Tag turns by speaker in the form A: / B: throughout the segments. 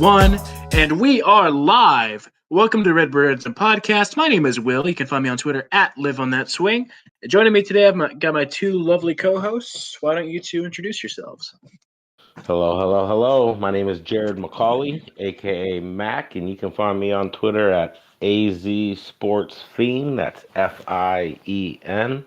A: one, and we are live. Welcome to Redbird Redzone podcast. My name is Will. You can find me on Twitter at LiveOnThatSwing. Joining me today, I've got my two lovely co-hosts. Why don't you two introduce yourselves?
B: Hello. My name is Jared McCauley, aka Mac, and you can find me on Twitter at AZSportsFien. That's FIEN.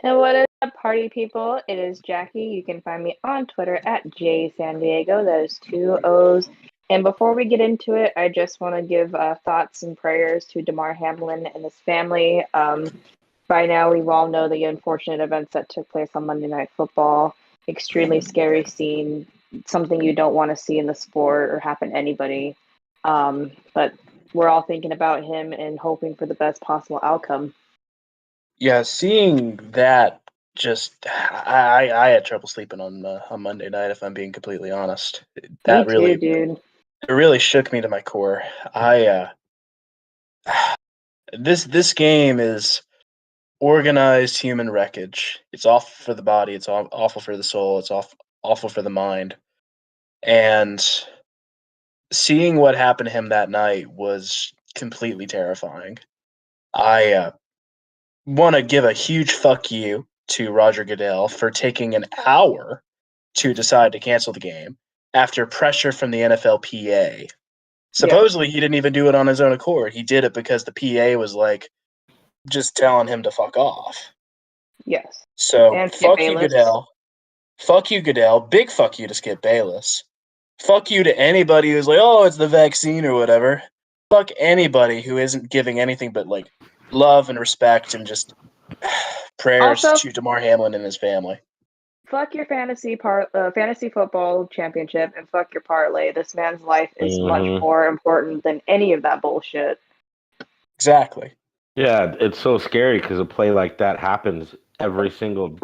C: And what is up, party people? It is Jackie. You can find me on Twitter at JSanDiego. That is two O's. And before we get into it, I just want to give thoughts and prayers to Damar Hamlin and his family. By now, we all know the unfortunate events that took place on Monday Night Football. Extremely scary scene, something you don't want to see in the sport or happen to anybody. But we're all thinking about him and hoping for the best possible outcome.
A: Yeah, seeing that I had trouble sleeping on Monday night, if I'm being completely honest. That
C: Me too,
A: really,
C: dude.
A: it really shook me to my core. This game is organized human wreckage. It's awful for the body. It's awful for the soul. It's awful for the mind. And seeing what happened to him that night was completely terrifying. I want to give a huge fuck you to Roger Goodell for taking an hour to decide to cancel the game after pressure from the NFLPA. Supposedly, he didn't even do it on his own accord. He did it because the PA was like just telling him to fuck off.
C: Yes.
A: So
C: And
A: fuck you, Goodell. Fuck you, Goodell. Big fuck you to Skip Bayless. Fuck you to anybody who's like, oh, it's the vaccine or whatever. Fuck anybody who isn't giving anything but like love and respect and just prayers
C: Also,
A: to Damar Hamlin and his family.
C: Fuck your fantasy football championship and fuck your parlay. This man's life is much more important than any of that bullshit.
A: Exactly.
B: Yeah, it's so scary because a play like that happens every single,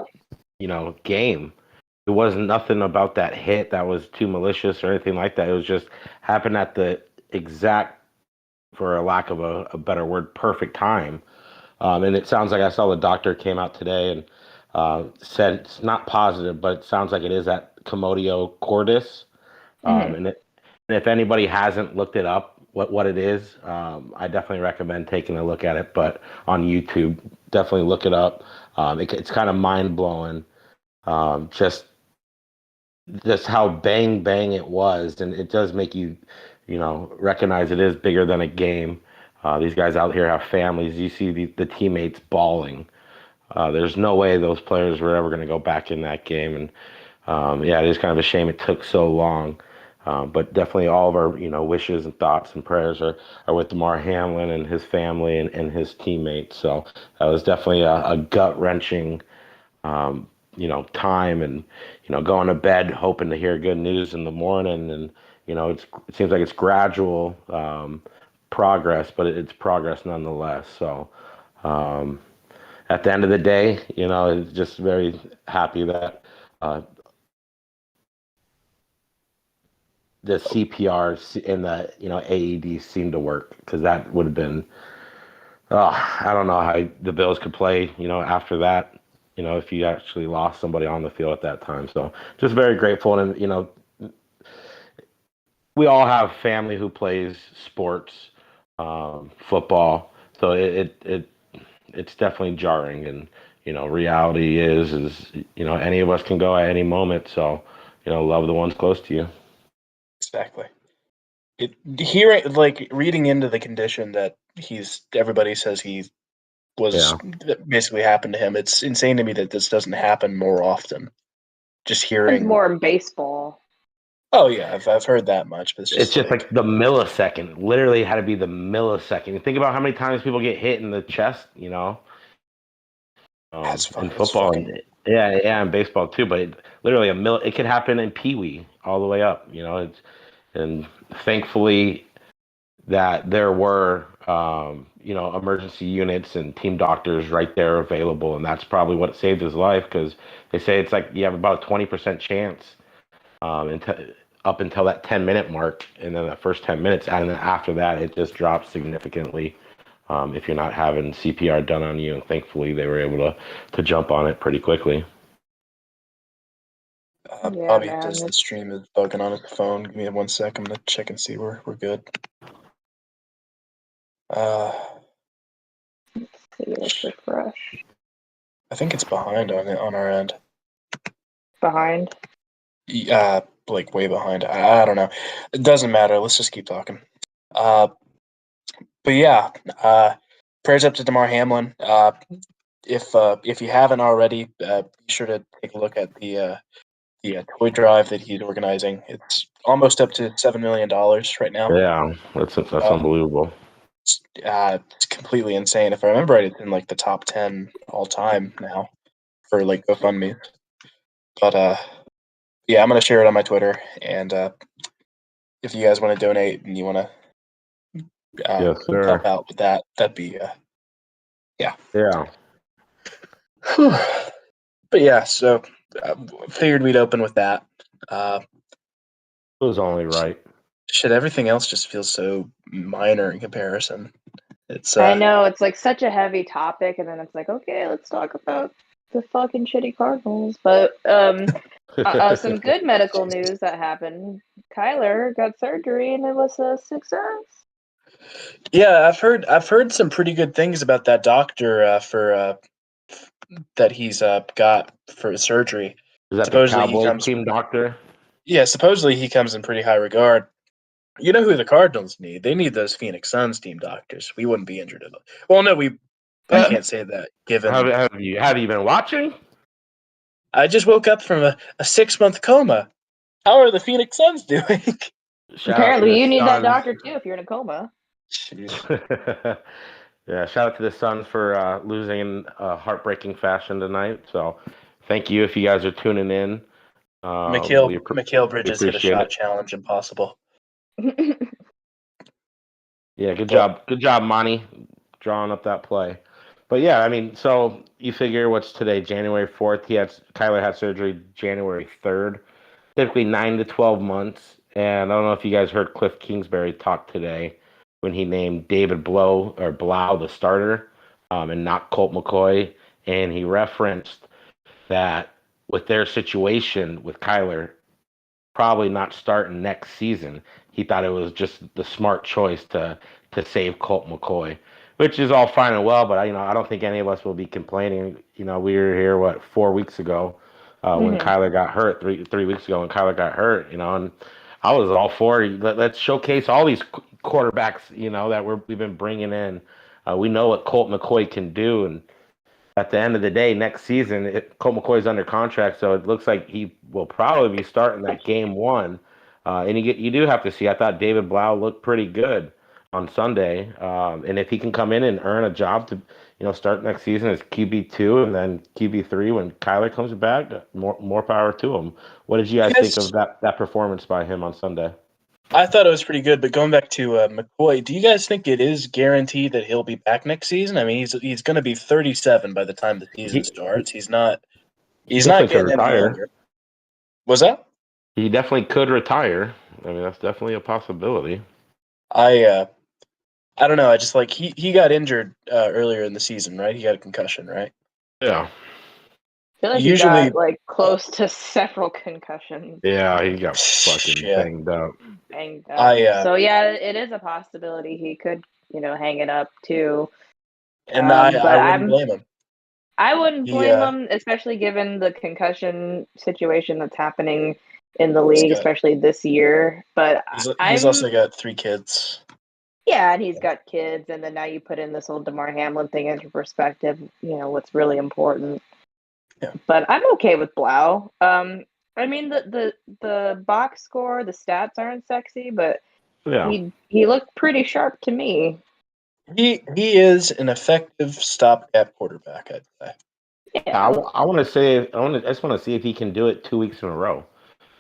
B: game. It wasn't nothing about that hit that was too malicious or anything like that. It was just happened at the exact, for a lack of a better word, perfect time. And it sounds like I saw the doctor came out today and said it's not positive, but it sounds like it is at commotio cordis. And if anybody hasn't looked it up, what it is, I definitely recommend taking a look at it. But on YouTube, definitely look it up. It's kind of mind blowing, just how bang it was, and it does make you, recognize it is bigger than a game. These guys out here have families. You see the teammates bawling. There's no way those players were ever going to go back in that game, and it is kind of a shame it took so long. But definitely all of our, wishes and thoughts and prayers are with Damar Hamlin and his family and his teammates. So that was definitely a gut-wrenching, time, and, going to bed hoping to hear good news in the morning. And, it seems like it's gradual progress, but it's progress nonetheless. So at the end of the day, it's just very happy that the CPR and the AED seemed to work, because that would have been, I don't know how the Bills could play after that, if you actually lost somebody on the field at that time. So just very grateful. And we all have family who plays sports, football, so it's definitely jarring. And reality is any of us can go at any moment. So love the ones close to you.
A: Exactly. Reading into the condition that everybody says he was basically happened to him. It's insane to me that this doesn't happen more often. Just hearing
C: it's more in baseball.
A: Oh yeah, I've heard that much, but
B: it's just like the millisecond. Literally had to be the millisecond. You think about how many times people get hit in the chest, in football, and in baseball too. But literally it could happen in Pee Wee all the way up. And thankfully that there were emergency units and team doctors right there available, and that's probably what saved his life, because they say it's like you have about a 20% chance up until that 10-minute mark, and then the first 10 minutes, and then after that it just drops significantly if you're not having CPR done on you. And thankfully they were able to jump on it pretty quickly.
C: Yeah,
A: Bobby
C: man.
A: does the stream is bugging on his phone. Give me 1 second. I'm gonna check and see we're good.
C: Let's refresh.
A: I think it's behind on our end.
C: Behind.
A: Like way behind. I don't know. It doesn't matter. Let's just keep talking. But yeah, prayers up to DeMar Hamlin. If you haven't already, be sure to take a look at the toy drive that he's organizing. It's almost up to $7 million right now.
B: Yeah, that's unbelievable.
A: It's completely insane. If I remember right, it's in like the top 10 all time now for like GoFundMe. But yeah, I'm gonna share it on my Twitter, and if you guys want to donate and you want to
B: Yes, sir.
A: help out with that, that'd be yeah.
B: Yeah.
A: But yeah, so figured we'd open with that.
B: It was only right.
A: Shit, everything else just feels so minor in comparison. It's
C: I know, it's like such a heavy topic, and then it's like, okay, let's talk about the fucking shitty Cardinals. But some good medical news that happened. Kyler got surgery, and it was a success.
A: Yeah, I've heard some pretty good things about that doctor for that he's got for surgery.
B: Is that
A: Supposedly
B: the Cowboys team doctor?
A: Yeah, supposedly he comes in pretty high regard. You know who the Cardinals need? They need those Phoenix Suns team doctors. We wouldn't be injured at all. Well, no, I can't say that given
B: Have you been watching?
A: I just woke up from a 6-month coma. How are the Phoenix Suns doing?
C: Apparently, you need that doctor too if you're in a coma.
B: Yeah, shout out to the Suns for losing in heartbreaking fashion tonight. So, thank you if you guys are tuning in.
A: Mikal Bridges hit a shot challenge impossible.
B: Yeah, good job, Monty, drawing up that play. But yeah, I mean, so you figure what's today, January 4th. Kyler had surgery January 3rd. Typically 9 to 12 months. And I don't know if you guys heard Cliff Kingsbury talk today when he named David Blau the starter, and not Colt McCoy. And he referenced that with their situation with Kyler probably not starting next season, he thought it was just the smart choice to save Colt McCoy, which is all fine and well. But I don't think any of us will be complaining. We were here 4 weeks ago when Kyler got hurt, three weeks ago when Kyler got hurt. And I was all for it. Let's showcase all these quarterbacks. That we've been bringing in. We know what Colt McCoy can do, and at the end of the day, next season, Colt McCoy's under contract, so it looks like he will probably be starting that game one. And you do have to see. I thought David Blau looked pretty good on Sunday, and if he can come in and earn a job to, start next season as QB2 and then QB3 when Kyler comes back, more power to him. What did you guys think of that performance by him on Sunday?
A: I thought it was pretty good, but going back to McCoy, do you guys think it is guaranteed that he'll be back next season? I mean, he's going to be 37 by the time the season starts. He's not getting any younger. Was that?
B: He definitely could retire. I mean, that's definitely a possibility.
A: I don't know. I just he got injured earlier in the season, right? He got a concussion, right?
B: Yeah.
C: I feel like he got close to several concussions.
B: Yeah, he got fucking banged up.
C: So yeah, it is a possibility he could, hang it up too.
A: And I wouldn't blame him.
C: I wouldn't blame him, especially given the concussion situation that's happening in the league, especially this year. But
A: he's also got 3 kids.
C: Yeah, and he's got kids, and then now you put in this whole DeMar Hamlin thing into perspective. What's really important.
A: Yeah.
C: But I'm okay with Blau. I mean the box score, the stats aren't sexy, but he looked pretty sharp to me.
B: He is an effective stopgap quarterback, I'd say. Yeah. I just want to see if he can do it 2 weeks in a row.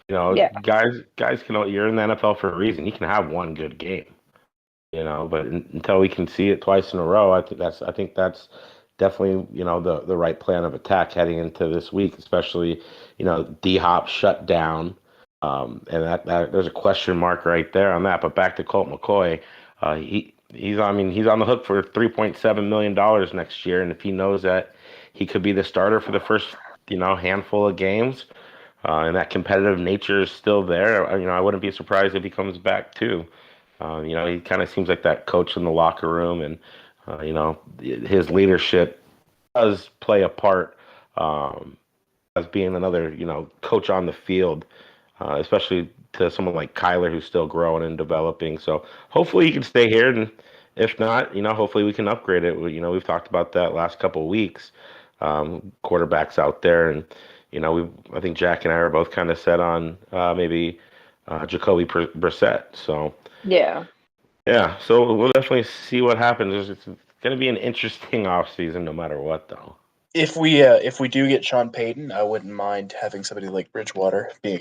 B: Guys can. You're in the NFL for a reason. He can have one good game. But until we can see it twice in a row, I think that's definitely the right plan of attack heading into this week, especially D-Hop shut down, and that there's a question mark right there on that. But back to Colt McCoy, he's on the hook for $3.7 million next year, and if he knows that he could be the starter for the first handful of games, And that competitive nature is still there. I wouldn't be surprised if he comes back too. He kind of seems like that coach in the locker room, and his leadership does play a part as being another coach on the field, especially to someone like Kyler who's still growing and developing. So hopefully he can stay here, and if not, hopefully we can upgrade it. We've talked about that last couple of weeks. Quarterbacks out there, and I think Jack and I are both kind of set on maybe Jacoby Brissett. So
C: Yeah.
B: yeah, so we'll definitely see what happens. It's going to be an interesting offseason no matter what, though.
A: If we do get Sean Payton, I wouldn't mind having somebody like Bridgewater being